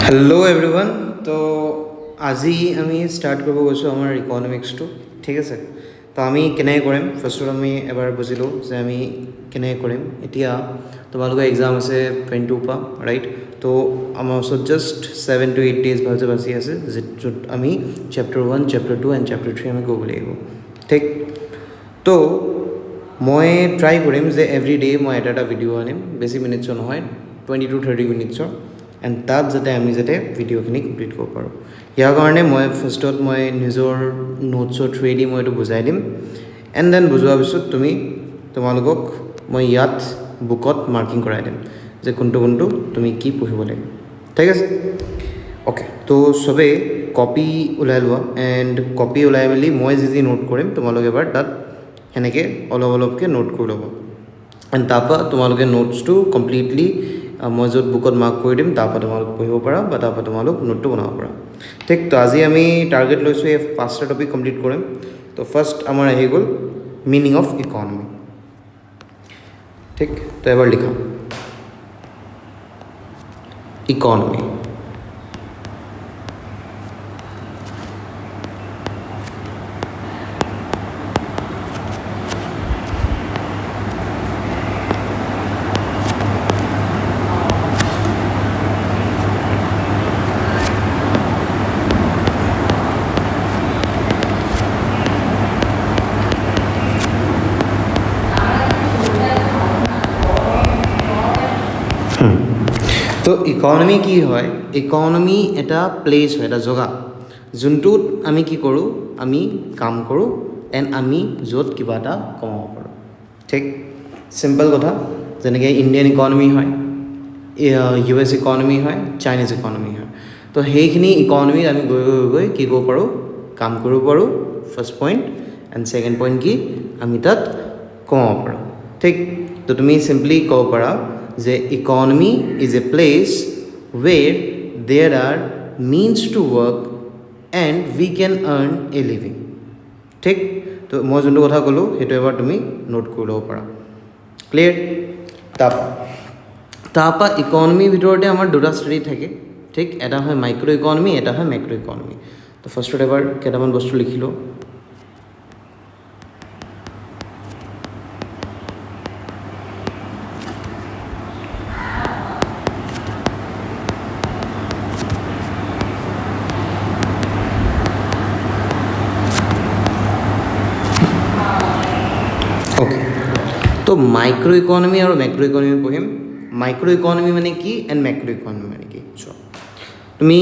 Hello' everyone তো আজি আমি ষ্টাৰ্ট কৰিব গৈছোঁ আমাৰ ইকনমিক্সটো ঠিক আছে তো আমি কেনেকৈ কৰিম ফাৰ্ষ্টত আমি এবাৰ বুজিলোঁ যে আমি কেনেকৈ কৰিম এতিয়া তোমালোকৰ এক্সাম আছে 22 পৰা ৰাইট তো আমাৰ ওচৰত জাষ্ট 7 to 8 days ভালছে বাচি আছে য'ত আমি চেপ্টাৰ 1 চেপ্টাৰ 2 এণ্ড চেপ্টাৰ 3 আমি কৰিব লাগিব ঠিক তো মই ট্ৰাই কৰিম যে এভৰি ডে মই এটা ভিডিঅ' আনিম বেছি মিনিটছৰ নহয় 20 to 30 মিনিটছৰ এণ্ড তাত যাতে আমি ভিডিঅ'খিনি কমপ্লিট কৰিব পাৰোঁ ইয়াৰ কাৰণে মই ফাৰ্ষ্টত মই নিজৰ নোটছৰ থ্ৰুৱেদি মই এইটো বুজাই দিম এণ্ড দেন বুজোৱাৰ পিছত তোমালোকক মই ইয়াত বুকত মাৰ্কিং কৰাই দিম যে কোনটো তুমি কি পঢ়িব লাগে ঠিক আছে অ'কে তো চবেই কপি ওলাই লোৱা এণ্ড কপি ওলাই মেলি মই যি নোট কৰিম তোমালোকে এবাৰ তাত সেনেকৈ অলপকৈ নোট কৰি ল'ব এণ্ড তাৰপৰা তোমালোকে নোটছটো কমপ্লিটলি মই য'ত বুকত মাৰ্ক কৰি দিম তাৰপৰা তোমালোক পঢ়িব পাৰা বা তাৰপৰা তোমালোক নোটটো বনাব পাৰা ঠিক তো আজি আমি টাৰ্গেট লৈছোঁ এই 5টা টপিক কমপ্লিট কৰিম তো ফাৰ্ষ্ট আমাৰ আহি গ'ল মিনিং অফ ইকনমি ঠিক তো এবাৰ লিখা ইকনমি তো ইকনমি কি হয় ইকনমি এটা প্লেচ হয় এটা জগা যোনটোত আমি কি কৰোঁ আমি কাম কৰোঁ এণ্ড আমি য'ত কিবা এটা কমাব পাৰোঁ ঠিক চিম্পল কথা যেনেকৈ ইণ্ডিয়ান ইকনমি হয় US ইকনমি হয় চাইনিজ ইকনমি হয় তো সেইখিনি ইকনমিত আমি গৈ কি কৰিব পাৰোঁ কাম কৰিব পাৰোঁ first point and second point কি আমি তাত কমাব পাৰোঁ ঠিক তো তুমি চিম্পলি ক'ব পাৰা যে economy is a place where there are means to work and we can earn a living ঠিক তো মই যোনটো কথা ক'লোঁ সেইটো এবাৰ তুমি নোট কৰি ল'ব পাৰা ক্লিয়াৰ তাৰপৰা ইকনমিৰ ভিতৰতে আমাৰ দুটা ষ্টাডি থাকে ঠিক এটা হয় মাইক্ৰ' ইকনমি এটা হয় মেক্ৰ' ইকনমি তো ফাৰ্ষ্টত এবাৰ কেইটামান বস্তু লিখি লওঁ অ'কে তো মাইক্ৰ' ইকনমি আৰু মেক্ৰ' ইকনমি পঢ়িম মাইক্ৰ' ইকনমি মানে কি এণ্ড মেক্ৰ' ইকনমি মানে কি চোৱা তুমি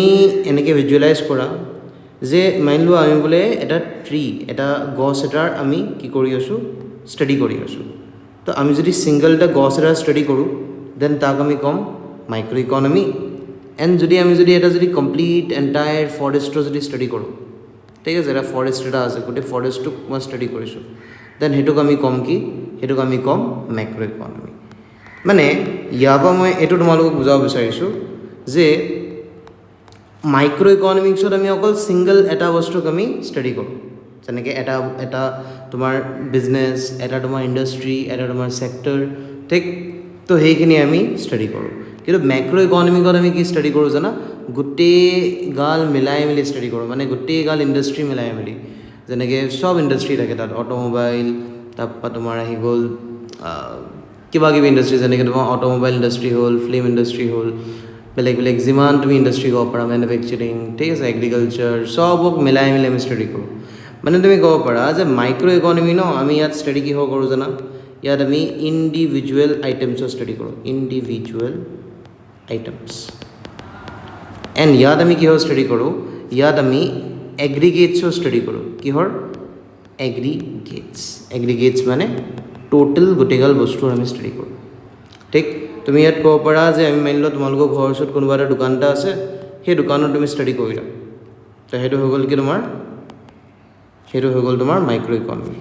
এনেকৈ ভিজুৱেলাইজ কৰা যে মানি লোৱা আমি বোলে এটা এটা গছ এটাৰ আমি কি কৰি আছোঁ ষ্টাডি কৰি আছোঁ তো আমি যদি ছিংগল এটা গছ এটা ষ্টাডি কৰোঁ দেন তাক আমি ক'ম মাইক্ৰ' ইকনমি এণ্ড আমি যদি কমপ্লিট এণ্টায়াৰ ফৰেষ্টৰ যদি ষ্টাডি কৰোঁ ঠিক আছে এটা ফৰেষ্ট এটা আছে গোটেই ফৰেষ্টটোক মই ষ্টাডি কৰিছোঁ দেন সেইটোক আমি ক'ম কি সেইটোক আমি ক'ম মেক্ৰ' ইকনমি মানে ইয়াৰ পৰা মই এইটো তোমালোকক বুজাব বিচাৰিছোঁ যে মাইক্ৰ' ইকনমিক্সত আমি অকল ছিংগল এটা বস্তুক আমি ষ্টাডি কৰোঁ যেনেকৈ এটা তোমাৰ বিজনেছ এটা তোমাৰ ইণ্ডাষ্ট্ৰি এটা তোমাৰ ছেক্টৰ ঠিক তো সেইখিনি আমি ষ্টাডি কৰোঁ কিন্তু মেক্ৰ' ইকনমিকত আমি কি ষ্টাডি কৰোঁ জানা গোটেইগাল মিলাই মেলি ষ্টাডি কৰোঁ মানে গোটেইগাল ইণ্ডাষ্ট্ৰি মিলাই মেলি যেনেকৈ চব ইণ্ডাষ্ট্ৰি থাকে তাত অট'মোবাইল তাৰপৰা তোমাৰ আহি গ'ল কিবা কিবি ইণ্ডাষ্ট্ৰি যেনেকৈ তোমাৰ অট'মোবাইল ইণ্ডাষ্ট্ৰি হ'ল ফিল্ম ইণ্ডাষ্ট্ৰি হ'ল বেলেগ যিমান তুমি ইণ্ডাষ্ট্ৰি ক'ব পাৰা মেনুফেকচাৰিং ঠিক আছে এগ্ৰিকালচাৰ চবক মিলাই মেলি আমি ষ্টাডি কৰোঁ মানে তুমি ক'ব পাৰা যে মাইক্ৰ' ইকনমি ন আমি ইয়াত ষ্টাডি কিহৰ কৰোঁ জানা ইয়াত আমি ইণ্ডিভিজুৱেল আইটেমছৰ ষ্টাডি কৰোঁ ইণ্ডিভিজুৱেল আইটেমছ এণ্ড ইয়াত আমি কিহৰ ষ্টাডি কৰোঁ ইয়াত আমি এগ্ৰিগেটছৰ ষ্টাডি কৰোঁ কিহৰ এগ্ৰিগেটছ মানে টোটেল গোটেইগাল বস্তুৰ আমি ষ্টাডি কৰোঁ ঠিক তুমি ইয়াত ক'ব পাৰা যে আমি মানি লোৱা তোমালোকৰ ঘৰৰ ওচৰত কোনোবা এটা দোকান এটা আছে সেই দোকানত তুমি ষ্টাডি কৰিলা তো সেইটো হৈ গ'ল কি তোমাৰ মাইক্ৰ' ইকনমি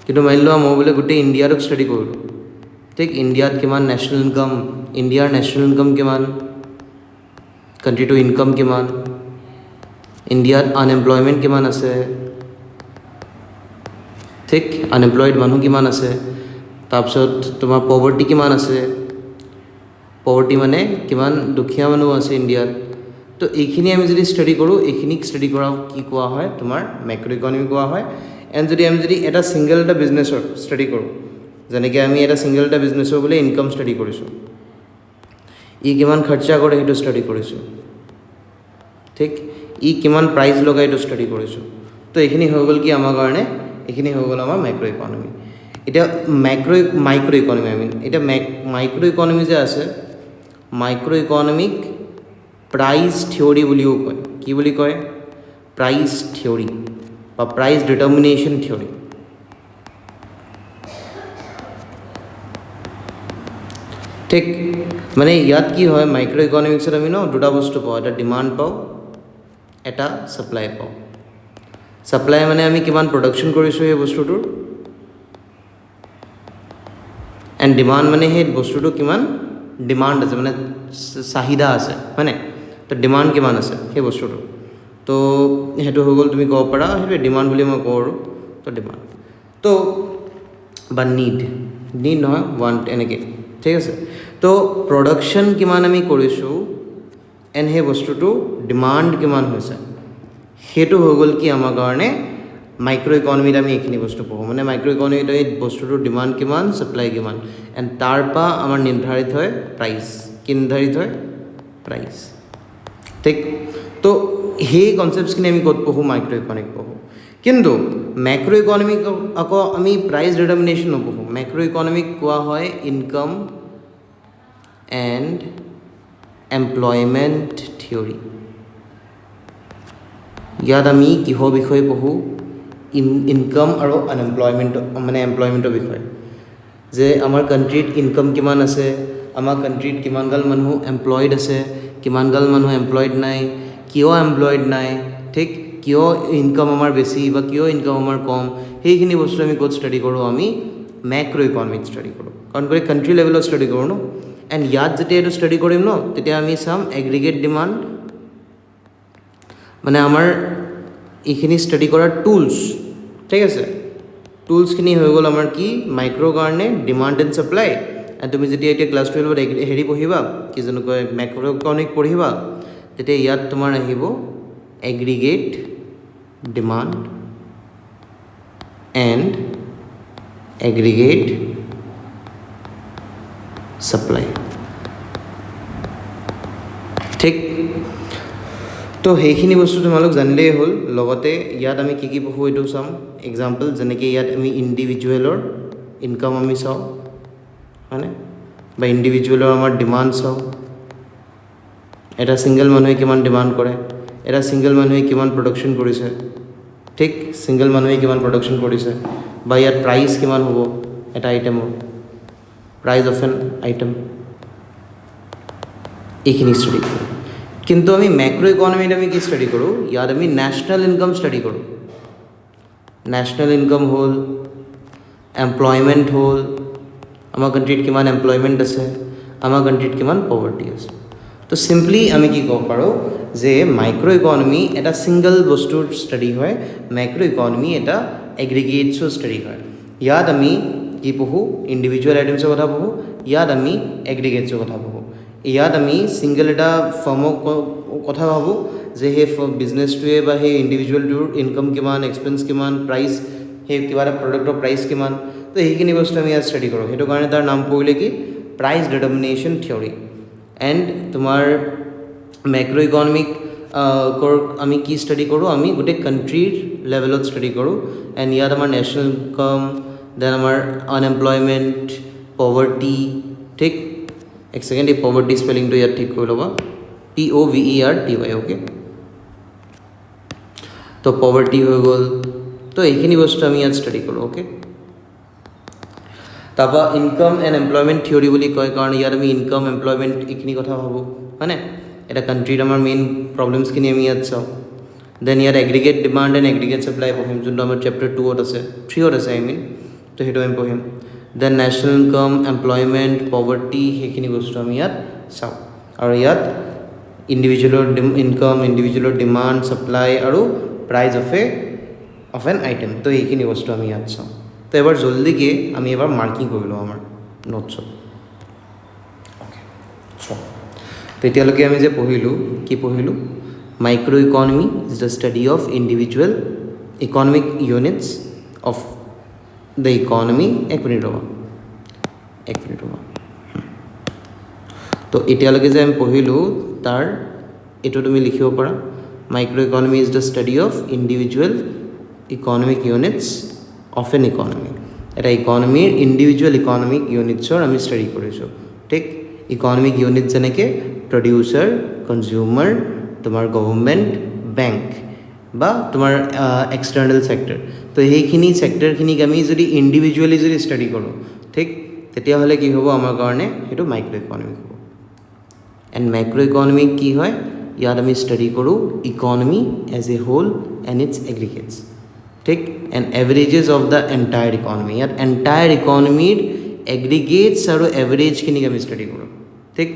কিন্তু মানি লোৱা মই বোলে গোটেই ইণ্ডিয়াটোক ষ্টাডি কৰিলোঁ ঠিক ইণ্ডিয়াত কিমান নেশ্যনেল ইনকাম ইণ্ডিয়াৰ নেশ্যনেল ইনকাম কিমান কাণ্ট্ৰিটোৰ ইনকাম কিমান ইণ্ডিয়াত আনএমপ্লয়মেণ্ট কিমান আছে ঠিক আনএমপ্লয়েড মানুহ কিমান আছে তাৰপিছত তোমাৰ পভাৰ্টি কিমান আছে পভাৰ্টি মানে কিমান দুখীয়া মানুহ আছে ইণ্ডিয়াত। তো এইখিনি আমি যদি ষ্টাডি কৰোঁ, এইখিনিক ষ্টাডি কৰা কি কোৱা হয়, তোমাৰ মেক্ৰ' ইকনমি কোৱা হয়। এণ্ড যদি আমি এটা ছিংগল এটা বিজনেছৰ ষ্টাডি কৰোঁ, যেনেকৈ আমি এটা ছিংগল এটা বিজনেছৰ বোলে ইনকাম ষ্টাডি কৰিছোঁ, ই কিমান খৰচা কৰে সেইটো ষ্টাডি কৰিছোঁ, ঠিক, ই কিমান প্ৰাইজ লগাই এইটো ষ্টাডি কৰিছোঁ। তো এইখিনি হৈ গ'ল কি আমাৰ কাৰণে, এইখিনি হৈ গ'ল আমাৰ মাইক্ৰ' ইকনমি। এতিয়া মাইক্ৰ' ইকনমি এতিয়া মাইক্ৰ' ইকনমি যে আছে, মাইক্ৰ' ইকনমিক প্ৰাইজ থিয়ৰী বুলিও কয়। কি বুলি কয়? প্ৰাইজ থিয়ৰী বা প্ৰাইজ ডিটাৰমিনেশ্যন থিয়ৰী। ঠিক, মানে ইয়াত কি হয়, মাইক্ৰ' ইকনমিক্সত আমি দুটা বস্তু পাওঁ, এটা ডিমাণ্ড পাওঁ, এটা ছাপ্লাই পাওঁ। ছাপ্লাই মানে আমি কিমান প্ৰডাকশ্যন কৰিছোঁ সেই বস্তুটোৰ, এণ্ড ডিমাণ্ড মানে সেই বস্তুটো কিমান ডিমাণ্ড আছে, মানে চাহিদা আছে, হয়নে? তো ডিমাণ্ড কিমান আছে সেই বস্তুটো। তো সেইটো হৈ গ'ল, তুমি ক'ব পাৰা সেইটোৱে ডিমাণ্ড বুলি মই কওঁ আৰু। তো ডিমাণ্ড তো বা নিড নহয়, ৱান্ট, এনেকৈ, ঠিক আছে। তো প্ৰডাকশ্যন কিমান আমি কৰিছোঁ এণ্ড সেই বস্তুটো ডিমাণ্ড কিমান হৈছে, সেইটো হৈ গ'ল কি আমাৰ কাৰণে মাইক্ৰ' ইকনমিত আমি এইখিনি বস্তু পঢ়োঁ। মানে মাইক্ৰ' ইকনমিত এই বস্তুটোৰ ডিমাণ্ড কিমান, ছাপ্লাই কিমান, এণ্ড তাৰপৰা আমাৰ নিৰ্ধাৰিত হয় প্ৰাইচ। কি নিৰ্ধাৰিত হয়? প্ৰাইচ। ঠিক, তো সেই কনচেপ্টছখিনি আমি ক'ত পঢ়োঁ? মাইক্ৰ' ইকনমিক পঢ়োঁ। কিন্তু মেক্ৰ' ইকনমিক আকৌ আমি প্ৰাইচ ডিটাৰমিনেশ্যন নপঢ়োঁ। মেক্ৰ' ইকনমিক কোৱা হয় ইনকাম এণ্ড এমপ্লয়মেণ্ট থিয়ৰী। ইয়াত আমি কিহৰ বিষয়ে পঢ়োঁ? ইনকাম আৰু আনএমপ্লয়মেণ্ট, মানে এমপ্লয়মেণ্টৰ বিষয়ে, যে আমাৰ কাণ্ট্ৰিত ইনকাম কিমান আছে, আমাৰ কাণ্ট্ৰিত কিমানগাল মানুহ এমপ্লয়ড আছে, কিমানগাল মানুহ এমপ্লয়ড নাই, কিয় এমপ্লয়ড নাই, ঠিক, কিয় ইনকাম আমাৰ বেছি বা কিয় ইনকাম আমাৰ কম, সেইখিনি বস্তু আমি ক'ত ষ্টাডি কৰোঁ? আমি মেক্ৰ' ইকনমিক ষ্টাডি কৰোঁ, কাৰণ কাণ্ট্ৰি লেভেলত ষ্টাডি কৰোঁ ন। এণ্ড ইয়াত যেতিয়া এইটো ষ্টাডি কৰিম ন, তেতিয়া আমি চাম এগ্ৰিগেট ডিমাণ্ড, মানে আমাৰ এইখিনি ষ্টাডি কৰাৰ টুলছ, ঠিক আছে। টুলছখিনি হৈ গ'ল আমাৰ কি, মাইক্ৰ' কাৰণে ডিমাণ্ড এণ্ড ছাপ্লাই। এণ্ড তুমি যেতিয়া এতিয়া ক্লাছ 12ত হেৰি পঢ়িবা, কি জানো কয়, মেক্ৰ' ইকনমিক পঢ়িবা, তেতিয়া ইয়াত তোমাৰ আহিব aggregate demand and aggregate supply, ঠিক। তো সেইখিনি বস্তু তোমালোক জানিলেই হ'ল। লগতে ইয়াত আমি কি পঢ়োঁ এইটো চাম। এক্সাম্পল, যেনেকৈ ইয়াত আমি ইণ্ডিভিজুৱেলৰ ইনকাম আমি চাওঁ, হয়নে, বা ইণ্ডিভিজুৱেলৰ আমাৰ ডিমাণ্ড চাওঁ। এটা ছিংগল মানুহে কিমান ডিমাণ্ড কৰে, এটা ছিংগল মানুহে কিমান প্ৰডাকশ্যন কৰিছে, ঠিক, ছিংগল মানুহে কিমান প্ৰডাকশ্যন কৰিছে, বা ইয়াত প্ৰাইচ কিমান হ'ব এটা আইটেমৰ, প্ৰাইজ অফ এন আইটেম, এইখিনি ষ্টাডি কৰোঁ। কিন্তু আমি মেক্ৰ' ইকনমিত আমি কি ষ্টাডি কৰোঁ? ইয়াত আমি নেশ্যনেল ইনকাম ষ্টাডি কৰোঁ। নেশ্যনেল ইনকাম হ'ল, এমপ্লয়মেণ্ট হ'ল, আমাৰ কাণ্ট্ৰিত কিমান এমপ্লয়মেণ্ট আছে, আমাৰ কাণ্ট্ৰিত কিমান পভাৰ্টি আছে। তো চিম্পলি আমি কি ক'ব পাৰোঁ যে মাইক্ৰ' ইকনমি এটা ছিংগল বস্তুৰ ষ্টাডি হয়, মেক্ৰ' ইকনমি এটা এগ্ৰিগেটছৰ ষ্টাডি হয়। ইয়াত আমি কি পঢ়োঁ? ইণ্ডিভিজুৱেল আইটেমছৰ কথা পঢ়োঁ, ইয়াত আমি এগ্ৰিগেটছৰ কথা পঢ়োঁ। ইয়াত আমি ছিংগল এটা ফাৰ্মৰ কথা ভাবোঁ যে সেই বিজনেছটোৱে বা সেই ইণ্ডিভিজুৱেলটোৰ ইনকাম কিমান, এক্সপেঞ্চ কিমান, প্ৰাইচ, সেই কিবা এটা প্ৰডাক্টৰ প্ৰাইচ কিমান। তো সেইখিনি বস্তু আমি ইয়াত ষ্টাডি কৰোঁ। সেইটো কাৰণে তাৰ নাম পৰিলে কি, প্ৰাইচ ডিটাৰমিনেশ্যন থিয়ৰী। এণ্ড তোমাৰ মেক্ৰ' ইকনমিক আমি কি ষ্টাডি কৰোঁ? আমি গোটেই কাণ্ট্ৰিৰ লেভেলত ষ্টাডি কৰোঁ। এণ্ড ইয়াত আমাৰ নেশ্যনেল ইনকাম, দেন আমাৰ আনএমপ্লয়মেণ্ট, পভাৰ্টি, ঠিক। এক ছেকেণ্ড, এই পভাৰ্টি স্পেলিংটো ইয়াত ঠিক কৰি ল'বা, POVERTY, অ'কে। তো পভাৰ্টি হৈ গ'ল। তো এইখিনি বস্তু আমি ইয়াত ষ্টাডি কৰোঁ, অ'কে। তাৰপৰা ইনকাম এণ্ড এমপ্লয়মেণ্ট থিয়ৰী বুলি কয়, কাৰণ ইয়াত আমি ইনকাম, এমপ্লয়মেণ্ট এইখিনি কথা ভাবোঁ, হয়নে। এটা কাণ্ট্ৰিত আমাৰ মেইন প্ৰব্লেমছখিনি আমি ইয়াত চাওঁ। দেন ইয়াত aggregate demand and aggregate supply পঢ়িম, যোনটো আমাৰ চেপ্টাৰ 2ত আছে, 3ত আছে তো সেইটো আমি পঢ়িম। Then national income, employment, poverty, সেইখিনি বস্তু আমি ইয়াত চাওঁ। আৰু ইয়াত ইণ্ডিভিজুৱেলৰ ইনকাম, ইণ্ডিভিজুৱেলৰ ডিমাণ্ড, ছাপ্লাই আৰু প্ৰাইজ অফ এন আইটেম, তো এইখিনি বস্তু আমি ইয়াত চাওঁ। তো এবাৰ জলদিকৈ আমি এবাৰ মাৰ্কিং কৰি লওঁ আমাৰ নোটছত। তো এতিয়ালৈকে আমি যে পঢ়িলোঁ কি পঢ়িলোঁ micro' economy is the study of individual economic units of the economy এক মিনিট ৰ'বা তো এতিয়ালৈকে যে আমি পঢ়িলোঁ তাৰ এইটো তুমি লিখিব পাৰা micro' economy is the study of individual economic units of an economy এটা ইকনমিৰ ইণ্ডিভিজুৱেল ইকনমিক ইউনিটছৰ আমি ষ্টাডি কৰিছোঁ ঠিক ইকনমিক ইউনিট যেনেকৈ প্ৰডিউচাৰ কনজিউমাৰ তোমাৰ গভৰ্ণমেণ্ট বেংক বা তোমাৰ এক্সটাৰ্নেল ছেক্টৰ তো সেইখিনি ছেক্টৰখিনিক আমি যদি ইণ্ডিভিজুৱেলি যদি ষ্টাডি কৰোঁ ঠিক তেতিয়াহ'লে কি হ'ব আমাৰ কাৰণে সেইটো মাইক্ৰ' ইকনমিক হ'ব এণ্ড মাইক্ৰ' ইকনমিক কি হয় ইয়াত আমি ষ্টাডি কৰোঁ economy as a whole and its aggregates ঠিক and averages of the entire economy ইয়াত এণ্টায়াৰ ইকনমিৰ এগ্ৰিগেটছ আৰু এভাৰেজখিনিক আমি ষ্টাডি কৰোঁ ঠিক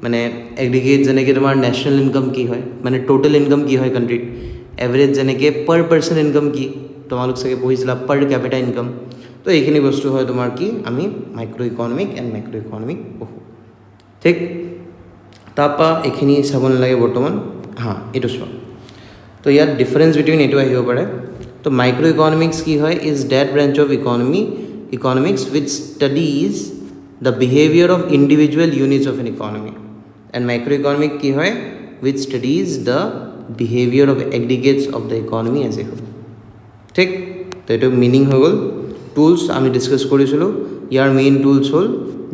মানে এগ্ৰিগেট যেনেকৈ তোমাৰ নেশ্যনেল ইনকাম কি হয় মানে টোটেল ইনকাম কি হয় কাণ্ট্ৰিত এভাৰেজ যেনেকৈ পাৰ পাৰ্চন ইনকাম কি তোমালোক চাগে পঢ়িছিলা পাৰ কেপিটা ইনকাম তো এইখিনি বস্তু হয় তোমাৰ কি আমি মাইক্ৰ' ইকনমিক এণ্ড মেক্ৰ' ইকনমিক পঢ়োঁ ঠিক তাৰপৰা এইখিনি চাব নালাগে বৰ্তমান এইটো চোৱা তো ইয়াত ডিফাৰেঞ্চ বিটুইন এইটো আহিব পাৰে তো মাইক্ৰ' ইকনমিক্স কি হয় is that branch of economics with studies the behaviour of individual units of an economy and micro' economic কি হয় with studies the behaviour of aggregates of the economy as a whole ঠিক তো এইটো meaning হৈ গ'ল tools আমি discuss কৰিছিলোঁ ইয়াৰ মেইন টুলছ হ'ল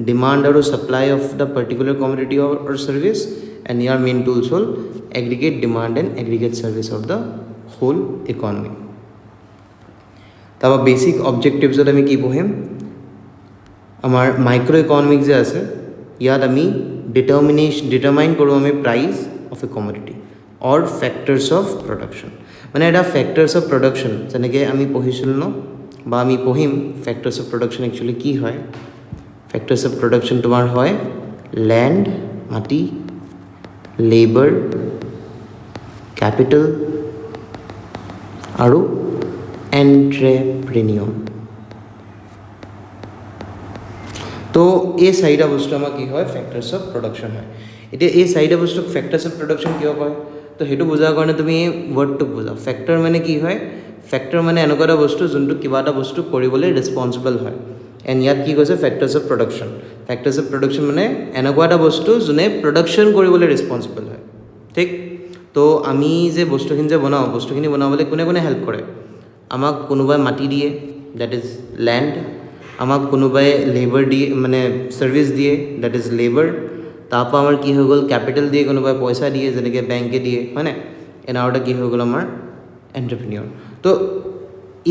ডিমাণ্ড আৰু supply of the particular commodity or service and ইয়াৰ মেইন টুলছ হ'ল aggregate demand and aggregate service of the whole economy তাৰপৰা বেচিক অবজেক্টিভছত আমি কি পঢ়িম আমাৰ মাইক্ৰ' ইকনমিক যে আছে ইয়াত আমি ডিটাৰমাইন কৰোঁ আমি price of a commodity or factors of production মানে এটা ফেক্টৰ্ছ অফ প্ৰডাকশ্যন যেনেকৈ আমি পঢ়িছিলোঁ ন বা আমি পঢ়িম ফেক্টৰ্ছ অফ প্ৰডাকশ্যন একচুৱেলি কি হয় ফেক্টৰ্ছ অফ প্ৰডাকশ্যন তোমাৰ হয় লেণ্ড মাটি লেবাৰ কেপিটেল আৰু এণ্ট্ৰেপ্ৰেনিয়ৰ তো এই চাৰিটা বস্তু আমাৰ কি হয় ফেক্টৰ্ছ অফ প্ৰডাকশ্যন হয় এতিয়া এই চাৰিটা বস্তুক ফেক্টৰ্ছ অফ প্ৰডাকশ্যন কিয় কয় তো সেইটো বুজাৰ কাৰণে তুমি এই ৱৰ্ডটোক বুজাও ফেক্টৰ মানে কি হয় ফেক্টৰ মানে এনেকুৱা এটা বস্তু যোনটো কিবা এটা বস্তু কৰিবলৈ ৰেছপনচিবল হয় এণ্ড ইয়াত কি কৈছে ফেক্টৰ্ছ অফ প্ৰডাকশ্যন মানে এনেকুৱা এটা বস্তু যোনে প্ৰডাকশ্যন কৰিবলৈ ৰেছপনচিবল হয় ঠিক তো আমি যে বস্তুখিনি যে বনাওঁ বস্তুখিনি বনাবলৈ কোনে কোনে হেল্প কৰে আমাক কোনোবাই মাটি দিয়ে ডেট ইজ লেণ্ড আমাক কোনোবাই লেবাৰ দিয়ে মানে ছাৰ্ভিচ দিয়ে ডেট ইজ লেবাৰ তাৰপৰা আমাৰ কি হৈ গ'ল কেপিটেল দিয়ে কোনোবাই পইচা দিয়ে যেনেকৈ বেংকে দিয়ে হয়নে এণ্ড আৰু এটা কি হৈ গ'ল আমাৰ এণ্টাৰপ্ৰিনিয়ৰ তো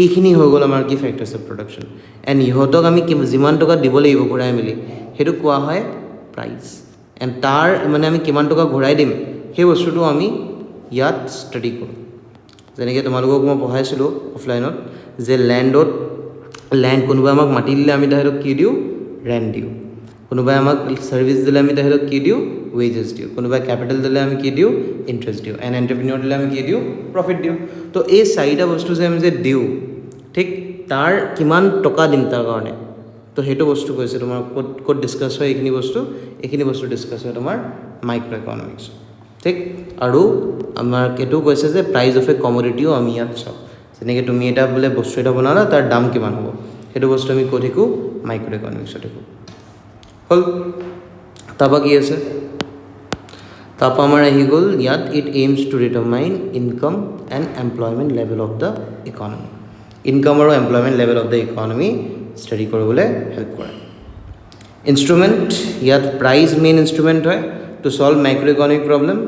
এইখিনি হৈ গ'ল আমাৰ কি ফেক্টৰ্ছ অফ প্ৰডাকশ্যন এণ্ড ইহঁতক আমি যিমান টকা দিব লাগিব ঘূৰাই মেলি সেইটো কোৱা হয় প্ৰাইচ এণ্ড তাৰ মানে আমি কিমান টকা ঘূৰাই দিম সেই বস্তুটো আমি ইয়াত ষ্টাডি কৰোঁ যেনেকৈ তোমালোকক মই পঢ়াইছিলোঁ অফলাইনত যে লেণ্ড কোনোবাই আমাক মাটি দিলে আমি তাহাঁতক কি দিওঁ ৰেণ্ট দিওঁ কোনোবাই আমাক ছাৰ্ভিচ দিলে আমি তাহাঁতক কি দিওঁ ৱেজেছ দিওঁ কোনোবাই কেপিটেল দিলে আমি কি দিওঁ ইণ্টাৰেষ্ট দিওঁ এণ্ড এণ্টাৰপ্ৰিনিয়ৰ দিলে আমি কি দিওঁ প্ৰফিট দিওঁ তো এই চাৰিটা বস্তু যে আমি যে দিওঁ ঠিক তাৰ কিমান টকা দিম তাৰ কাৰণে তো সেইটো বস্তু কৈছে তোমাৰ ক'ত ডিছকাছ হয় এইখিনি বস্তু ডিছকাছ হয় তোমাৰ মাইক্ৰ' ইকনমিক্স ঠিক আৰু আমাৰ এইটো কৈছে যে প্ৰাইচ অফ এ কমোডিটিও আমি ইয়াত চাওঁ যেনেকৈ তুমি এটা বোলে বস্তু এটা বনালা তাৰ দাম কিমান হ'ব সেইটো বস্তু আমি ক'ত শিকোঁ মাইক্ৰ' ইকনমিক্সত শিকোঁ হ'ল তাৰপৰা কি আছে তাৰপৰা আমাৰ আহি গ'ল ইয়াত it aims to determine income and employment level of the economy income আৰু employment level of the economy study কৰিবলৈ হেল্প কৰে ইনষ্ট্ৰুমেণ্ট ইয়াত প্ৰাইজ মেইন ইনষ্ট্ৰুমেণ্ট হয় to solve micro' economic problem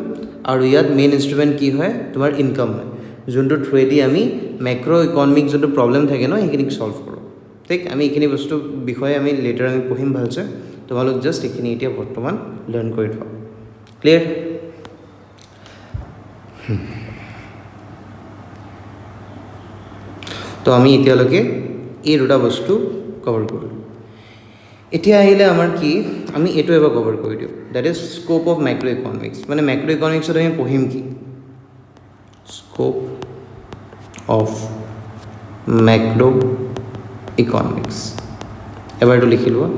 আৰু ইয়াত মেইন ইনষ্ট্ৰুমেণ্ট কি হয় তোমাৰ ইনকাম হয় যোনটো থ্ৰুৱেদি আমি মেক্ৰ' ইকনমিক যোনটো প্ৰব্লেম থাকে ন সেইখিনিক ছল্ভ কৰোঁ ঠিক আমি এইখিনি বস্তুৰ বিষয়ে আমি লেটাৰ আমি পঢ়িম ভালছে তোমালোক জাষ্ট এইখিনি এতিয়া বৰ্তমান লাৰ্ণ কৰি থোৱা ক্লিয়াৰ তো আমি এতিয়ালৈকে এই দুটা বস্তু কভাৰ কৰিলোঁ এতিয়া আহিলে আমাৰ কি আমি এইটো এবাৰ কভাৰ কৰি দিওঁ that is scope of micro' economics মানে মাইক্ৰ' ইকনমিক্সত আমি পঢ়িম কি স্ক'প অফ মাইক্ৰ' ইকনমিক্স এবাৰ এইটো লিখি লোৱা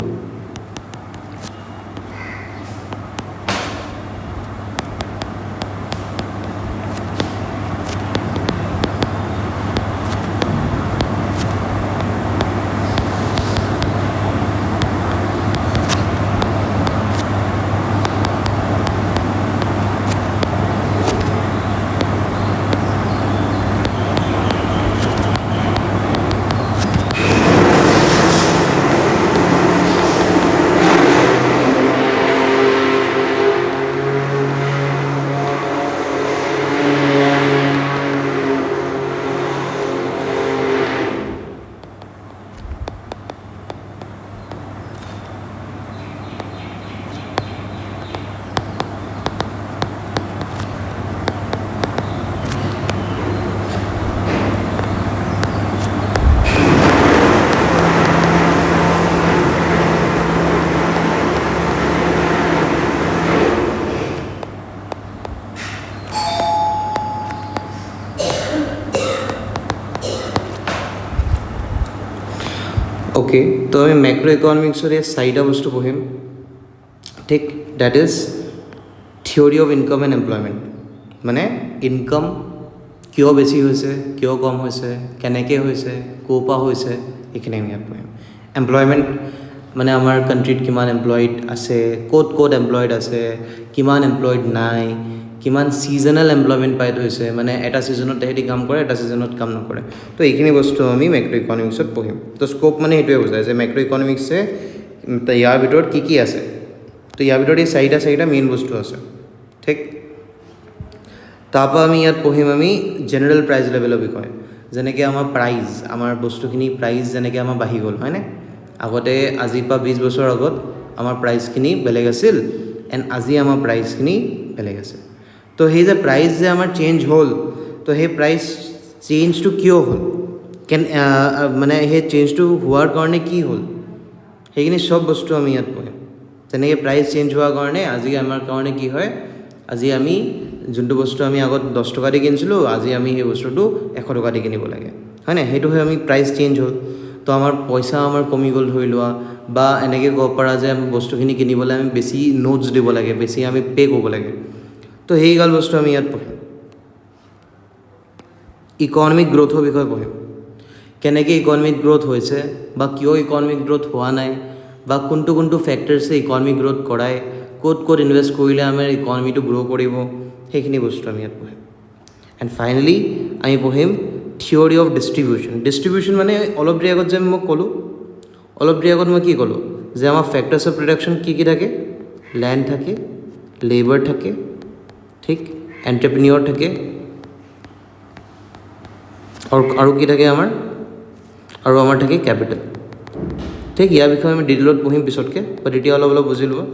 ওকে, তো আমি মেক্ৰ' ইকনমিক্সৰ এই 4টা বস্তু পঢ়িম, ঠিক। That is theory of income and employment, মানে ইনকাম কিয় বেছি হৈছে, কিয় কম হৈছে, কেনেকৈ হৈছে, ক'ৰ পৰা হৈছে, এইখিনি আমি ইয়াত পঢ়িম। এমপ্লয়মেণ্ট মানে আমাৰ কাণ্ট্ৰিত কিমান এমপ্লয়ড আছে, ক'ত ক'ত এমপ্লয়ড আছে, কিমান এমপ্লয়ড নাই, কিমান ছিজনেল এমপ্লয়মেণ্ট পাই থৈছে, মানে এটা ছিজনত তেহেঁতি কাম কৰে, এটা ছিজনত কাম নকৰে। তো এইখিনি বস্তু আমি মেক্ৰ' ইকনমিক্সত পঢ়িম। তো স্ক'প মানে এইটোৱে বুজায় যে মেক্ৰ' ইকনমিক্সে ইয়াৰ ভিতৰত কি কি আছে। তো ইয়াৰ ভিতৰত এই 4টা মেইন বস্তু আছে, ঠিক। তাৰপৰা আমি ইয়াত পঢ়িম আমি জেনেৰেল প্ৰাইজ লেভেলৰ বিষয়ে, যেনেকৈ আমাৰ প্ৰাইজ, আমাৰ বস্তুখিনি প্ৰাইজ যেনেকৈ আমাৰ বাঢ়ি গ'ল, হয়নে। আগতে আজিৰ পৰা 20 বছৰ আগত আমাৰ প্ৰাইচখিনি বেলেগ আছিল, এণ্ড আজি আমাৰ প্ৰাইচখিনি বেলেগ আছে। তো সেই যে প্ৰাইচ যে আমাৰ চেঞ্জ হ'ল, তো সেই প্ৰাইচ চেঞ্জটো কিয় হ'ল, মানে সেই চেঞ্জটো হোৱাৰ কাৰণে কি হ'ল, সেইখিনি চব বস্তু আমি ইয়াত পঢ়িম। তেনেকৈ প্ৰাইচ চেঞ্জ হোৱাৰ কাৰণে আজি আমাৰ কাৰণে কি হয়, আজি আমি যোনটো বস্তু আমি আগত 10 টকা দি কিনিছিলোঁ, আজি আমি সেই বস্তুটো 100 টকা দি কিনিব লাগে, হয়নে। সেইটো হয় আমি প্ৰাইচ চেঞ্জ হ'ল, তো আমাৰ পইচা আমাৰ কমি গ'ল ধৰি লোৱা, বা এনেকৈ ক'ব পাৰা যে বস্তুখিনি কিনিবলৈ আমি বেছি নোটছ দিব লাগে, বেছি আমি পে' কৰিব লাগে। তো সেইগাল বস্তু আমি ইয়াত পঢ়িম। ইকনমিক গ্ৰ'থৰ বিষয়ে পঢ়িম, কেনেকৈ ইকনমিক গ্ৰ'থ হৈছে, বা কিয় ইকনমিক গ্ৰ'থ হোৱা নাই, বা কোনটো কোনটো ফেক্টৰছে ইকনমিক গ্ৰ'থ কৰায়, ক'ত ক'ত ইনভেষ্ট কৰিলে আমাৰ ইকনমিটো গ্ৰ' কৰিব, সেইখিনি বস্তু আমি ইয়াত পঢ়িম। এণ্ড ফাইনেলি আমি পঢ়িম থিয়ৰী অফ ডিষ্ট্ৰিবিউশ্যন। ডিষ্ট্ৰিবিউশ্যন মানে অলপ দেৰি আগত যে মই ক'লোঁ, অলপ দেৰি আগত মই কি ক'লোঁ, যে আমাৰ ফেক্টৰছ অফ প্ৰডাকশ্যন কি কি থাকে, লেণ্ড থাকে, লেবাৰ থাকে, ঠিক, এণ্টাৰপ্ৰিনিয়ৰ থাকে, আৰু কি থাকে আমাৰ, আৰু আমাৰ থাকে কেপিটেল, ঠিক। ইয়াৰ বিষয়ে আমি ডিটেইলত পঢ়িম পিছতকৈ, বাট এতিয়া অলপ অলপ বুজি লোৱা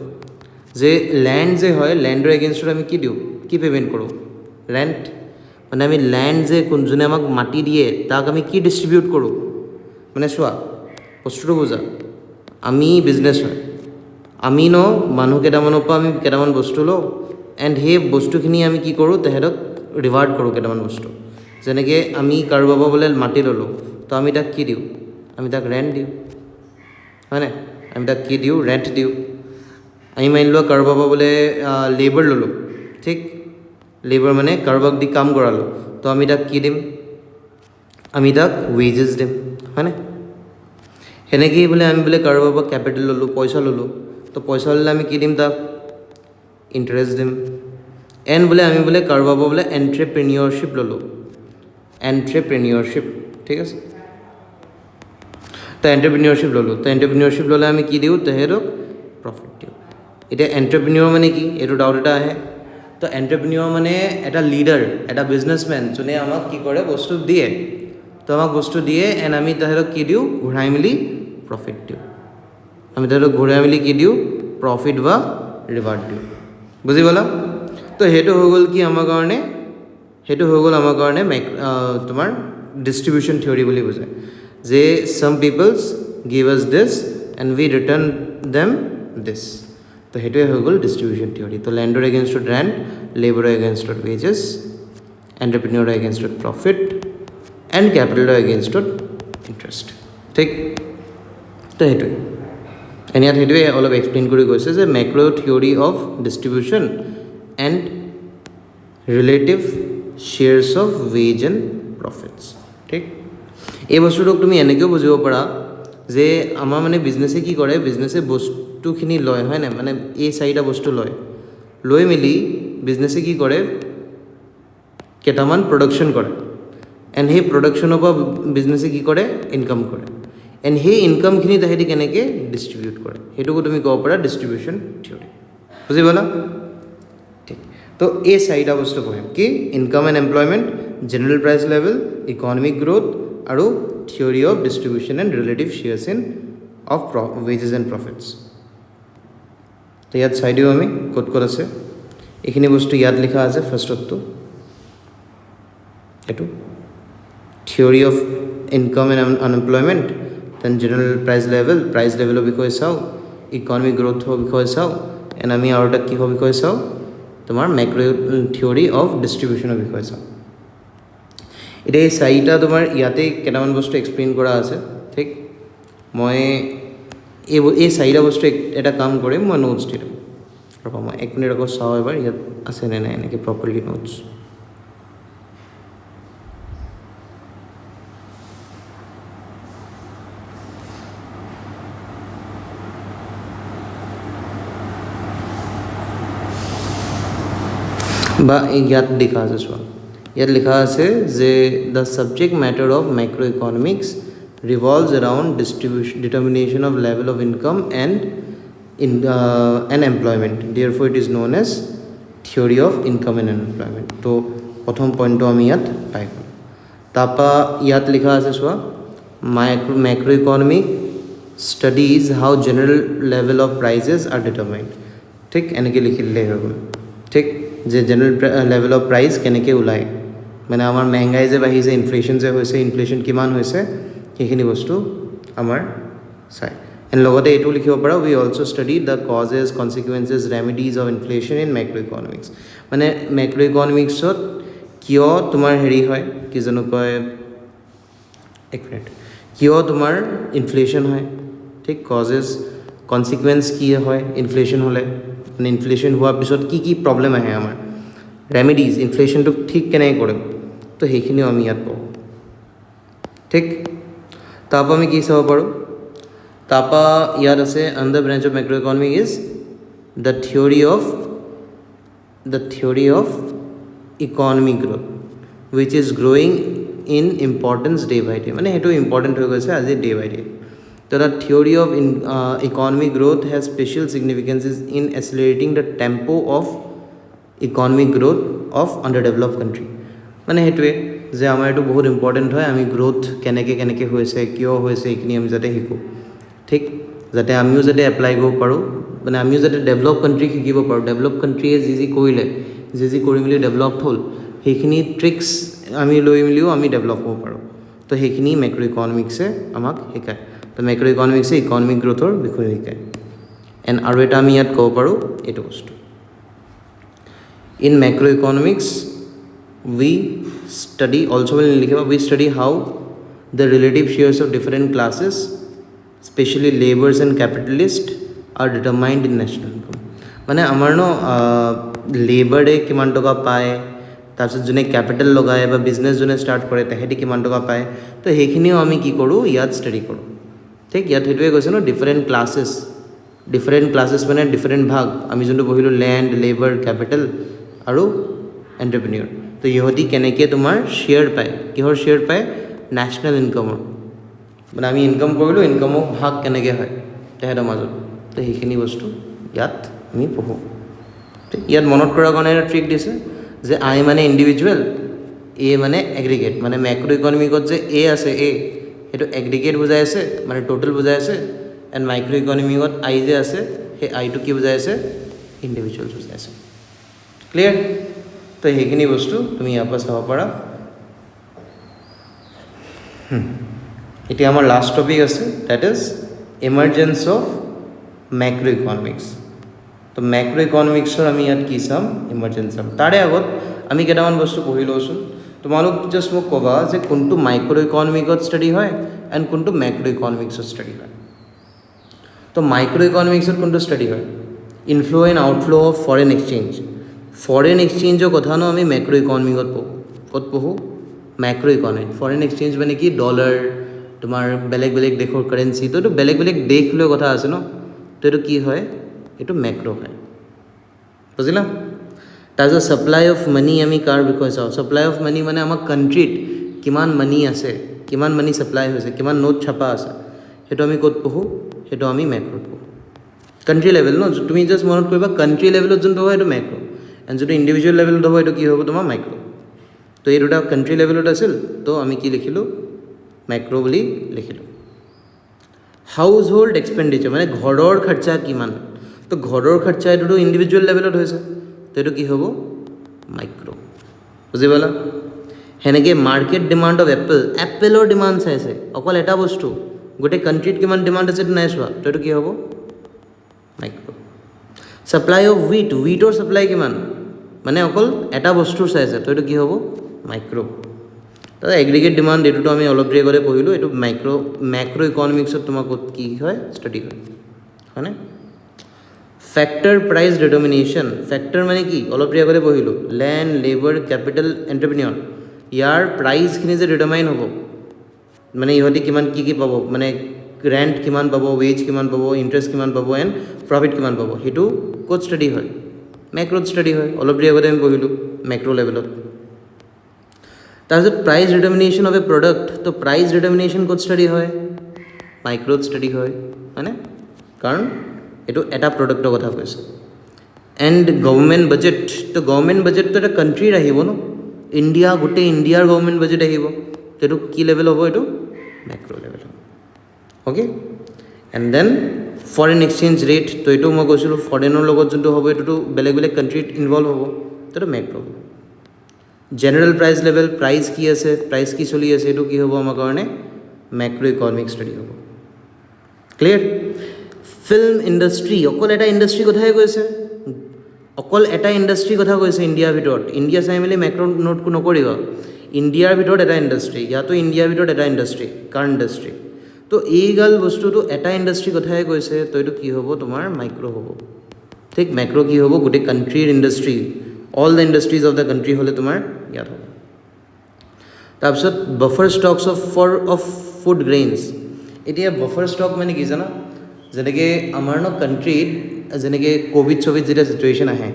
যে লেণ্ড যে হয়, লেণ্ডৰ এগেইনষ্টত আমি কি দিওঁ, কি পে'মেণ্ট কৰোঁ, ৰেণ্ট। মানে আমি লেণ্ড যে যোনে আমাক মাটি দিয়ে, তাক আমি কি ডিষ্ট্ৰিবিউট কৰোঁ, মানে চোৱা বস্তুটো বুজা, আমি বিজনেছ হয়, আমি মানুহ কেইটামানৰ পৰা আমি কেইটামান বস্তু লওঁ, এণ্ড সেই বস্তুখিনি আমি কি কৰোঁ, তেহেঁতক ৰিৱাৰ্ড কৰোঁ কেইটামান বস্তু। যেনেকৈ আমি কাৰোবাৰ পৰা বোলে মাটি ল'লোঁ, তো আমি তাক কি দিওঁ, আমি তাক ৰেণ্ট দিওঁ, হয়নে। আমি তাক কি দিওঁ, ৰেণ্ট দিওঁ। আমি মানি লোৱা কাৰোবাৰ পৰা বোলে লেবাৰ ল'লোঁ, ঠিক, লেবাৰ মানে কাৰোবাক দি কাম কৰালোঁ, তো আমি তাক কি দিম, আমি তাক ৱেজেছ দিম, হয়নে। সেনেকৈয়ে বোলে আমি বোলে কাৰোবাৰ পৰা কেপিটেল ল'লোঁ, পইচা ল'লোঁ, তো পইচা ল'লে আমি কি দিম, তাক ইণ্টাৰেষ্ট দিম। এণ্ড বোলে আমি বোলে কাৰোবাৰ পৰা বোলে এণ্ট্ৰেপ্ৰেনিয়ৰশ্বিপ ল'লোঁ, এণ্ট্ৰেপ্ৰেনিয়ৰশ্বিপ, ঠিক আছে। তো এণ্টাৰপ্ৰিনিয়ৰশ্বিপ ল'লোঁ, তো এণ্টাৰপ্ৰিনিয়ৰশ্বিপ ল'লে আমি কি দিওঁ, তেহেঁতক প্ৰফিট দিওঁ। এতিয়া এণ্টাৰপ্ৰিনিয়ৰ মানে কি, এইটো ডাউট এটা আহে। তো এণ্টাৰপ্ৰিনিয়ৰ মানে এটা লিডাৰ, এটা বিজনেছমেন, যোনে আমাক কি কৰে, বস্তু দিয়ে, তো আমাক বস্তু দিয়ে, এণ্ড আমি তেহেঁতক কি দিওঁ, ঘূৰাই মেলি প্ৰফিট দিওঁ। আমি তেহেঁতক ঘূৰাই মেলি কি দিওঁ, প্ৰফিট বা ৰিৱাৰ্ড দিওঁ। বুজি পালা। তো সেইটো হৈ গ'ল কি আমাৰ কাৰণে, সেইটো হৈ গ'ল আমাৰ কাৰণে তোমাৰ ডিষ্ট্ৰিবিউশ্যন থিয়ৰী বুলি বুজায়, যে চাম পিপলছ গিভ আছ দিছ এণ্ড উই ৰিটাৰ্ণ দেম দিছ। তো সেইটোৱে হৈ গ'ল ডিষ্ট্ৰিবিউশ্যন থিয়ৰী। তো লেণ্ডৰ এগেইনষ্টত rent, লেবাৰৰ এগেইনষ্টত wages, এণ্টাৰপ্ৰিনিয়ৰৰ এগেইনষ্টত profit, and কেপিটেলৰ এগেইনষ্টত interest, ঠিক। তো সেইটোৱে, এণ্ড ইয়াত সেইটোৱে অলপ এক্সপ্লেইন কৰি গৈছে যে macro' theory of distribution and relative shares of wage and profits, ঠিক। এই বস্তুটোক তুমি এনেকৈও বুজিব পাৰা যে আমাৰ মানে বিজনেছে কি কৰে, বিজনেছে বস্তুখিনি লয়, হয় নাই, মানে এই 4টা বস্তু লয়, লৈ মেলি বিজনেছে কি কৰে, কেইটামান প্ৰডাকশ্যন কৰে, এণ্ড সেই প্ৰডাকশ্যনৰ পৰা বিজনেছে কি কৰে, ইনকাম কৰে, এণ্ড সেই ইনকামখিনি তাহাঁতি কেনেকৈ ডিষ্ট্ৰিবিউট কৰে, সেইটোকো তুমি ক'ব পাৰা ডিষ্ট্ৰিবিউশ্যন থিয়ৰী। বুজি পালা, ঠিক। তো এই 4টা বস্তু পঢ়িম, কি, income and employment, general price level, economic growth, আৰু theory of distribution and relative shares in of wages and profits. তো ইয়াত চাই দিওঁ আমি ক'ত ক'ত আছে, এইখিনি বস্তু ইয়াত লিখা আছে। ফাৰ্ষ্টতটো এইটো theory of income and unemployment, then general price লেভেলৰ বিষয়ে চাওঁ, ইকনমিক গ্ৰ'থৰ বিষয়ে চাওঁ, এণ্ড আমি আৰু এটা কিহৰ বিষয়ে চাওঁ, তোমাৰ মেক্ৰ' থিয়ৰী অফ ডিষ্ট্ৰিবিউশ্যনৰ বিষয়ে চাওঁ। এতিয়া এই 4টা তোমাৰ ইয়াতেই কেইটামান বস্তু এক্সপ্লেইন কৰা আছে, ঠিক। মই এই চাৰিটা বস্তু এটা কাম কৰিম, মই নোটছ দি দিম। ৰ'বা মই 1 মিনিট আকৌ চাওঁ এবাৰ ইয়াত আছে নে নাই এনেকৈ প্ৰপাৰলি নোটছ। বা ইয়াত লিখা আছে চোৱা, ইয়াত লিখা আছে যে the subject matter of micro' economics revolves around determination of level of income and employment. Therefore, it is known as theory of income and employment. তো প্ৰথম পইণ্টটো আমি ইয়াত পাই গ'লোঁ। তাৰপৰা ইয়াত লিখা আছে চোৱা, macro economic studies how general level of prices are determined. ঠিক এনেকৈ লিখিলেই হৈ গ'ল। ঠিক, যে জেনেৰেল লেভেল অফ প্ৰাইচ কেনেকৈ ওলায়, মানে আমাৰ মেংগাই যে বাঢ়িছে, ইনফ্লেশ্যন যে হৈছে, ইনফ্লেশ্যন কিমান হৈছে, সেইখিনি বস্তু আমাৰ চাই। এণ্ড লগতে এইটো লিখিব পাৰা, we also' study the causes, consequences, remedies of inflation in micro' economics. মানে মাইক্ৰ' ইকনমিক্সত কিয় তোমাৰ হেৰি হয়, কি জানো কয়, এক মিনিট, কিয় তোমাৰ ইনফ্লেশ্যন হয়, ঠিক, কজেছ, কনচিকুৱেঞ্চ কি হয় ইনফ্লেশ্যন হ'লে, মানে ইনফ্লেশ্যন হোৱাৰ পিছত কি কি প্ৰব্লেম আহে আমাৰ, ৰেমেডিজ, ইনফ্লেশ্যনটোক ঠিক কেনেকৈ কৰিম, তো সেইখিনিও আমি ইয়াত পাওঁ। ঠিক, তাৰপৰা আমি কি চাব পাৰোঁ, তাৰপৰা ইয়াত আছে another branch of micro' economic is the theory of economic growth which is growing in importance day by day. মানে সেইটো ইম্পৰ্টেণ্ট হৈ গৈছে আজি ডে বাই ডে। তো the theory of economic growth has special significances in accelerating the tempo of economic growth of under develop country. মানে সেইটোৱে যে আমাৰ এইটো বহুত ইম্পৰ্টেণ্ট হয়, আমি গ্ৰ'থ কেনেকৈ হৈছে, কিয় হৈছে, এইখিনি আমি যাতে শিকোঁ। ঠিক, যাতে আমিও যাতে এপ্লাই কৰিব পাৰোঁ, মানে আমিও যাতে ডেভেলপ কাণ্ট্ৰিক শিকিব পাৰোঁ। ডেভেলপ কাণ্ট্ৰিয়ে যি কৰিলে, যি কৰি মেলি ডেভেলপ হ'ল, সেইখিনি ট্ৰিক্স আমি লৈ মেলিও আমি ডেভেলপ হ'ব পাৰোঁ। তো সেইখিনি মাইক্ৰ' ইকনমিক্সে আমাক শিকায়। তো মাইক্ৰ' ইকনমিক্সে ইকনমিক গ্ৰ'থৰ বিষয়ে শিকায়। এণ্ড আৰু এটা আমি ইয়াত ক'ব পাৰোঁ এইটো বস্তু, in micro' economics we study how the relative shares of different classes, especially laborers and capitalists, are determined in national income. মানে আমাৰ লেবাৰে কিমান টকা পায়, তাৰপিছত যোনে কেপিটেল লগায় বা বিজনেছ যোনে ষ্টাৰ্ট কৰে তেহেঁতি কিমান টকা পায়, তো সেইখিনিও আমি কি কৰোঁ, ইয়াত ষ্টাডি কৰোঁ। ঠিক, ইয়াত সেইটোৱে কৈছে ন, ডিফাৰেণ্ট ক্লাছেছ মানে ডিফাৰেণ্ট ভাগ। আমি যোনটো পঢ়িলোঁ লেণ্ড, লেবাৰ, কেপিটেল আৰু এণ্টাৰপ্ৰেনিয়ৰ। তো ইহঁতি কেনেকৈ তোমাৰ শ্বেয়াৰ পায়, কিহৰ শ্বেয়াৰ পায়, নেশ্যনেল ইনকামৰ। মানে আমি ইনকাম কৰিলোঁ, ইনকামৰ ভাগ কেনেকৈ হয় তেহেঁতৰ মাজত, তো সেইখিনি বস্তু ইয়াত আমি পঢ়োঁ। ইয়াত মনত কৰাৰ কাৰণে এটা ট্ৰিক দিছে যে আই মানে ইণ্ডিভিজুৱেল, এ মানে এগ্ৰিগেট। মানে মেক্ৰ' ইকনমিকত যে এ আছে, সেইটো এগ্ৰিগেট বুজাই আছে, মানে টোটেল বুজাই আছে। এণ্ড মাইক্ৰ' ইকনমিকত আই যে আছে, সেই আইটো কি বুজাই আছে, ইণ্ডিভিজুৱেল বুজাই আছে। ক্লিয়াৰ? তো সেইখিনি বস্তু তুমি ইয়াৰ পৰা চাব পাৰা। এতিয়া আমাৰ লাষ্ট টপিক আছে, that is emergence of micro' economics. তো মাইক্ৰ' ইকনমিক্সৰ আমি ইয়াত কি চাম, ইমাৰ্জেঞ্চ চাম। তাৰে আগত আমি কেইটামান বস্তু পঢ়ি লওঁচোন। তোমালোক জাষ্ট মোক ক'বা যে কোনটো মাইক্ৰ' ইকনমিকত ষ্টাডি হয় এণ্ড কোনটো মাইক্ৰ' ইকনমিক্সত ষ্টাডি হয়। তো মাইক্ৰ' ইকনমিক্সত কোনটো ষ্টাডি হয়, inflow' and outflow' of foreign exchange. Foreign এক্সচেঞ্জৰ কথা ন আমি মাইক্ৰ' ইকনমিকত পঢ়োঁ। ক'ত পঢ়োঁ, মাইক্ৰ' ইকনমিক। ফৰেন এক্সচেঞ্জ মানে কি, ডলাৰ, তোমাৰ বেলেগ দেশৰ কাৰেঞ্চি। তো এইটো বেলেগ দেশ লৈ কথা আছে ন, তো এইটো কি হয়, এইটো মেক্ৰ' হয়। বুজিলা? তাৰপিছত ছাপ্লাই অফ মানি আমি কাৰ বিষয়ে চাওঁ। ছাপ্লাই অফ মানি মানে আমাৰ কাণ্ট্ৰিত কিমান মানি আছে, কিমান মানি ছাপ্লাই হৈছে, কিমান নোট ছাপা আছে, সেইটো আমি ক'ত পঢ়োঁ, সেইটো আমি মেক্ৰ'ত পঢ়োঁ। কাণ্ট্ৰি লেভেল ন, তুমি জাষ্ট মনত কৰিবা কাণ্ট্ৰি লেভেলত যোনটো হয় সেইটো মেক্ৰ', এণ্ড যোনটো ইণ্ডিভিজুৱেল লেভেলত হ'ব এইটো কি হ'ব তোমাৰ মাইক্ৰ'। তো এই দুটা কাণ্ট্ৰি লেভেলত আছিল, তো আমি কি লিখিলোঁ, মেক্ৰ' বুলি লিখিলোঁ। হাউচ হোল্ড এক্সপেণ্ডিচাৰ মানে ঘৰৰ খৰচা কিমান, তো ঘৰৰ খৰচা এইটোতো ইণ্ডিভিজুৱেল লেভেলত হৈছে, তো এইটো কি হ'ব, মাইক্ৰ'। বুজি পালা? সেনেকৈ মাৰ্কেট ডিমাণ্ড অফ এপেলৰ ডিমাণ্ড চাইছে, অকল এটা বস্তু, গোটেই কাণ্ট্ৰিত কিমান ডিমাণ্ড আছে এইটো নাই চোৱা, তো এইটো কি হ'ব, মাইক্ৰ'। ছাপ্লাই অফ হুইটৰ ছাপ্লাই কিমান, মানে অকল এটা বস্তুৰ চাইছে, তো এইটো কি হ'ব, মাইক্ৰ'। তো এগ্ৰিগেট ডিমাণ্ড এইটোতো আমি অলপ দেৰি আগতে পঢ়িলোঁ, এইটো মেক্ৰ' ইকনমিক্সত তোমাৰ ক'ত কি হয় ষ্টাডি হয়, হয়নে? ফেক্টৰ প্ৰাইচ ডিটাৰমিনেশ্যন, ফেক্টৰ মানে কি অলপ দেৰি আগতে পঢ়িলোঁ, লেণ্ড, লেবাৰ, কেপিটেল, এণ্টাৰপ্ৰিনিয়ৰ, ইয়াৰ প্ৰাইচখিনি যে ডিটাৰমাইন হ'ব, মানে ইহঁতি কিমান কি পাব, মানে ৰেণ্ট কিমান পাব, ৱেজ কিমান পাব, ইণ্টাৰেষ্ট কিমান পাব এণ্ড প্ৰফিট কিমান পাব, সেইটো ক'ত ষ্টাডি হয়? মেক্ৰ'ত ষ্টাডি হয়, অলপ দেৰি আগতে আমি পঢ়িলোঁ মেক্ৰ' লেভেলত। তাৰপিছত price determination of A product, তো প্ৰাইচ ডিটাৰমিনেশ্যন ক'ত ষ্টাডি হয়? মাইক্ৰ'ত ষ্টাডি হয়, হয়নে? কাৰণ এইটো এটা প্ৰডাক্টৰ কথা কৈছে। এণ্ড গভৰ্ণমেণ্ট বাজেট, তো গভৰ্ণমেণ্ট বাজেটটো এটা কাণ্ট্ৰিৰ আহিব ন, ইণ্ডিয়া, গোটেই ইণ্ডিয়াৰ গভৰ্ণমেণ্ট বাজেট আহিব, তো এইটো কি লেভেল হ'ব? এইটো মেক্ৰ' লেভেল হ'ব, okay. And then foreign exchange rate, তো এইটো মই কৈছিলোঁ ফৰেনৰ লগত যোনটো হ'ব এইটোতো বেলেগ বেলেগ কাণ্ট্ৰিত ইনভল্ভ হ'ব, সেইটো মেক্ৰ' হ'ব। জেনেৰেল প্ৰাইচ লেভেল, প্ৰাইচ কি আছে, প্ৰাইচ কি চলি আছে, এইটো কি হ'ব আমাৰ কাৰণে? মেক্ৰ' ইকনমিক ষ্টাডি হ'ব। ক্লিয়াৰ? ফিল্ম ইণ্ডাষ্ট্ৰী, অকল এটা ইণ্ডাষ্ট্ৰীৰ কথাই কৈছে, অকল এটা ইণ্ডাষ্ট্ৰীৰ কথা কৈছে ইণ্ডিয়াৰ ভিতৰত। ইণ্ডিয়া চাই মেলি মেক্ৰ' নোট নকৰিবা, ইণ্ডিয়াৰ ভিতৰত এটা ইণ্ডাষ্ট্ৰী, ইয়াতো ইণ্ডিয়াৰ ভিতৰত এটা ইণ্ডাষ্ট্ৰী, কাৰ ইণ্ডাষ্ট্ৰী, তো এইগাল বস্তুটো এটা ইণ্ডাষ্ট্ৰীৰ কথাই কৈছে, তো এইটো কি হ'ব? তোমাৰ মাইক্ৰ' হ'ব, ঠিক। মেক্ৰ' কি হ'ব? গোটেই কাণ্ট্ৰিৰ industry, all the industries of the country হ'লে তোমাৰ ইয়াত হ'ব। তাৰপিছত buffer stocks of food grains, এতিয়া বাফাৰ ষ্টক মানে কি জানা, যেনেকৈ আমাৰ ন কাণ্ট্ৰিত যেনেকৈ ক'ভিড যেতিয়া ছিটুৱেশ্যন আহে,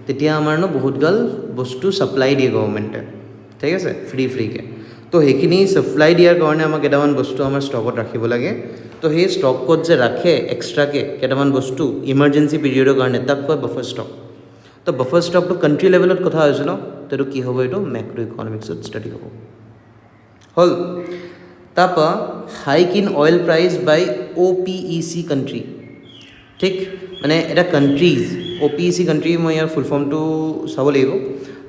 তেতিয়া আমাৰ ন বহুতগাল বস্তু ছাপ্লাই দিয়ে গভৰ্ণমেণ্টে, ঠিক আছে, ফ্ৰীকৈ। তো সেইখিনি ছাপ্লাই দিয়াৰ কাৰণে আমাক কেইটামান বস্তু আমাৰ ষ্টকত ৰাখিব লাগে, তো সেই ষ্টকত যে ৰাখে এক্সট্ৰাকৈ কেইটামান বস্তু ইমাৰ্জেঞ্চি পিৰিয়ডৰ কাৰণে, তাক কয় বাফাৰ ষ্টক। তো বাফাৰ ষ্টকটো কাণ্ট্ৰি লেভেলত কথা হৈছে ন, তো এইটো কি হ'ব? এইটো মেক্ৰ' ইকনমিক্সত ষ্টাডি হ'ব, হ'ল। তাৰপৰা hike in oil price by OPEC country, ঠিক, মানে এটা কাণ্ট্ৰিজ, OPEC কাণ্ট্ৰি, মই ইয়াৰ ফুল ফৰ্মটো চাব লাগিব।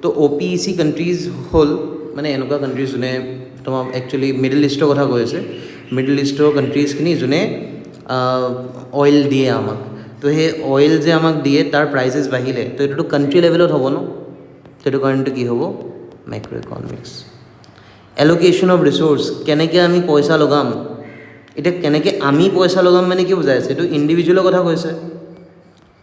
তো OPEC কাণ্ট্ৰিজ হ'ল মানে এনেকুৱা কাণ্ট্ৰিজ যোনে তোমাৰ একচুৱেলি মিডল ইষ্টৰ কথা কৈ আছে, মিডল ইষ্টৰ কাণ্ট্ৰিজখিনি যোনে অইল দিয়ে আমাক, তো সেই অইল যে আমাক দিয়ে তাৰ প্ৰাইচেছ বাঢ়িলে, তো এইটোতো কাণ্ট্ৰি লেভেলত হ'ব ন, সেইটো কাৰণেতো কি হ'ব? Macro' economics. Allocation of resources, কেনেকৈ আমি পইচা লগাম, এতিয়া কেনেকৈ আমি পইচা লগাম মানে কি বুজাই আছে? এইটো ইণ্ডিভিজুৱেলৰ কথা কৈছে,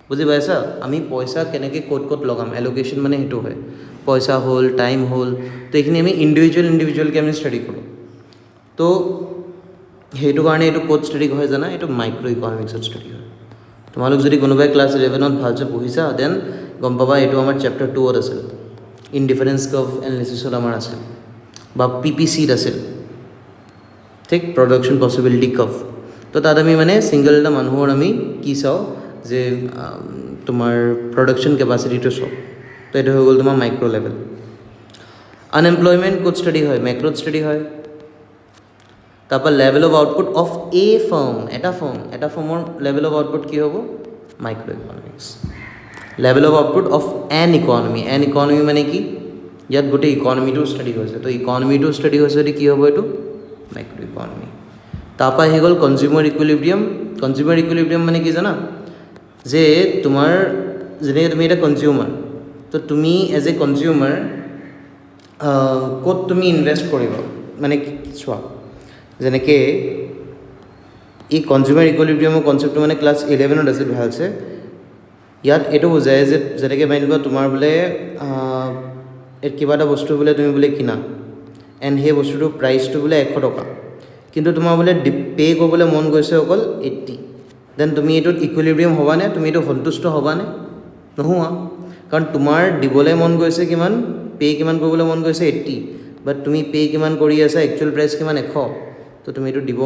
বুজি পাইছা? আমি পইচা কেনেকৈ ক'ত লগাম, এলোকেশ্যন মানে সেইটো হয়, পইচা হ'ল, টাইম হ'ল, তো এইখিনি আমি ইণ্ডিভিজুৱেলকৈ আমি ষ্টাডি কৰোঁ। তো সেইটো কাৰণে এইটো ক'ত ষ্টাডি হয় জানা? এইটো মাইক্ৰ' ইকনমিক্সত ষ্টাডি হয়। তোমালোক যদি কোনোবাই ক্লাছ 11ত ভালছে পঢ়িছা, দেন গম পাবা এইটো আমাৰ চেপ্টাৰ 2ত আছিল, ইনডিফাৰেঞ্চ কাৰ্ভ এনালিচিছত আমাৰ আছিল, বা PPCত আছিল, ঠিক, প্ৰডাকশ্যন পচিবিলিটি কাৰ্ভ। তো তাত আমি মানে ছিংগল এটা মানুহৰ আমি কি চাওঁ যে তোমাৰ প্ৰডাকশ্যন কেপাচিটিটো চাওঁ, তো এইটো হৈ গ'ল তোমাৰ মাইক্ৰ' লেভেল। আনএমপ্লয়মেণ্ট ক'ত ষ্টাডি হয়? মেক্ৰ'ত ষ্টাডি হয়। তাৰপৰা level of output of A farm, এটা ফাৰ্মৰ লেভেল অফ আউটপুট কি হ'ব? Micro' economics. Level of output of an economy মানে কি? ইয়াত গোটেই ইকনমিটো ষ্টাডি হৈছে, তো ইকনমিটো ষ্টাডি হৈছে যদি কি হ'ব? এইটো মাইক্ৰ' ইকনমি। তাৰপৰা আহি গ'ল কনজিউমাৰ ইকুইলিব্ৰিয়াম মানে কি জানা? যে তোমাৰ যেনেকৈ তুমি এটা কনজিউমাৰ, তো তুমি এজ এ কনজিউমাৰ ক'ত তুমি ইনভেষ্ট কৰিবা, মানে চোৱা, যেনেকৈ এই কনজিউমাৰ ইকুইলিব্ৰিয়ামৰ কনচেপ্টটো মানে ক্লাছ 11ত আছিল ভালছে। ইয়াত এইটো বুজায় যে যেনেকৈ মানি লোৱা তোমাৰ বোলে কিবা এটা বস্তু বোলে তুমি বোলে কিনা, এণ্ড সেই বস্তুটোৰ প্ৰাইচটো বোলে 100 টকা, কিন্তু তোমাৰ বোলে পে' কৰিবলৈ মন গৈছে অকল 80, দেন তুমি এইটোত ইকুইলিব্ৰিয়াম হ'বানে? তুমি এইটো সন্তুষ্ট হ'বানে? নোহোৱা, কাৰণ তোমাৰ দিবলৈ মন গৈছে কিমান, পে' কিমান কৰিবলৈ মন গৈছে 80, বাট তুমি পে' কিমান কৰি আছা, একচুৱেল প্ৰাইচ কিমান 100, তো তুমি এইটো দিব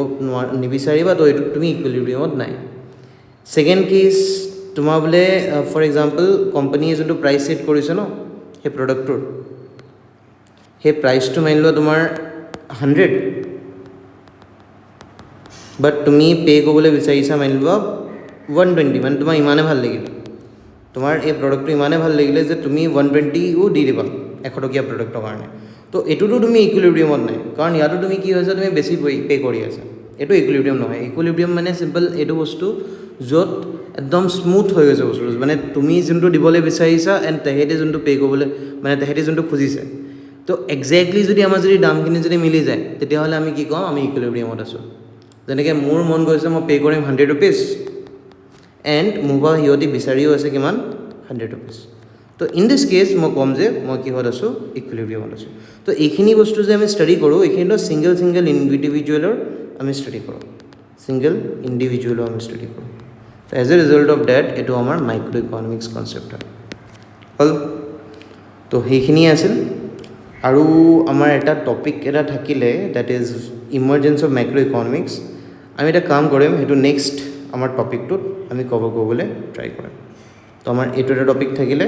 নিবিচাৰিবা, তো এইটোত তুমি ইকুইলিব্ৰিয়ামত নাই। ছেকেণ্ড কেছ, তোমাৰ বোলে ফৰ এক্সাম্পল কোম্পানীয়ে যোনটো প্ৰাইচ ছেট কৰিছে ন সেই প্ৰডাক্টটোৰ, সেই প্ৰাইচটো মানি লোৱা তোমাৰ 100, বাট তুমি পে' কৰিবলৈ বিচাৰিছা মানি লোৱা 120, মানে তোমাৰ ইমানেই ভাল লাগিলে, তোমাৰ এই প্ৰডাক্টটো ইমানেই ভাল লাগিলে যে তুমি 120ও দি দিবা 100 টকীয়া প্ৰডাক্টৰ কাৰণে, তো এইটোতো তুমি ইকুইলিব্ৰিয়ামত নাই, কাৰণ ইয়াতো তুমি কি হৈছে, তুমি বেছি পে' কৰি আছা, এইটো ইকুইলিব্ৰিয়াম নহয়। ইকুইলিব্ৰিয়াম মানে চিম্পল এইটো বস্তু য'ত একদম স্মুথ হৈ গৈছে বস্তুটো, মানে তুমি যোনটো দিবলৈ বিচাৰিছা এণ্ড তেহেঁতি যোনটো পে' কৰিবলৈ, মানে তেহেঁতি যোনটো খুজিছে, তো এক্সেক্টলি যদি আমাৰ যদি দামখিনি যদি মিলি যায় তেতিয়াহ'লে আমি কি কওঁ আমি ইকুইলিব্ৰিয়ামত আছোঁ যেনেকৈ মোৰ মন গৈছে মই পে' কৰিম 100 ৰুপিজ এণ্ড মোৰ পৰা সিহঁতি বিচাৰিও আছে কিমান 100 ৰুপিজ তো ইন দিছ কেছ মই ক'ম যে মই কিহত আছোঁ ইকুইলিব্ৰিয়ামত আছোঁ তো এইখিনি বস্তু যে আমি ষ্টাডি কৰোঁ এইখিনিতো ছিংগল ইণ্ডিভিজুৱেলৰ আমি ষ্টাডি কৰোঁ ছিংগল ইণ্ডিভিজুৱেলৰ আমি ষ্টাডি কৰোঁ তো as a result of that এইটো আমাৰ মাইক্ৰ' ইকনমিক্স কনচেপ্ট হয় হ'ল তো সেইখিনিয়ে আছিল আৰু আমাৰ এটা টপিক এটা থাকিলে that is emergence of micro' economics আমি এটা কাম কৰিম সেইটো নেক্সট আমাৰ টপিকটোত আমি কভাৰ কৰিবলৈ ট্ৰাই কৰিম তো আমাৰ এইটো এটা টপিক থাকিলে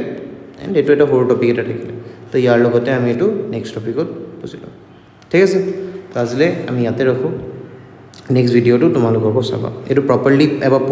এণ্ড এইটো এটা সৰু টপিক এটা থাকিলে তো ইয়াৰ লগতে আমি এইটো নেক্সট টপিকত বুজি ল'ম ঠিক আছে তো আজিলৈ আমি ইয়াতে ৰাখোঁ নেক্সট ভিডিঅ'টো তোমালোককো চাবা এইটো প্ৰপাৰলি এবাৰ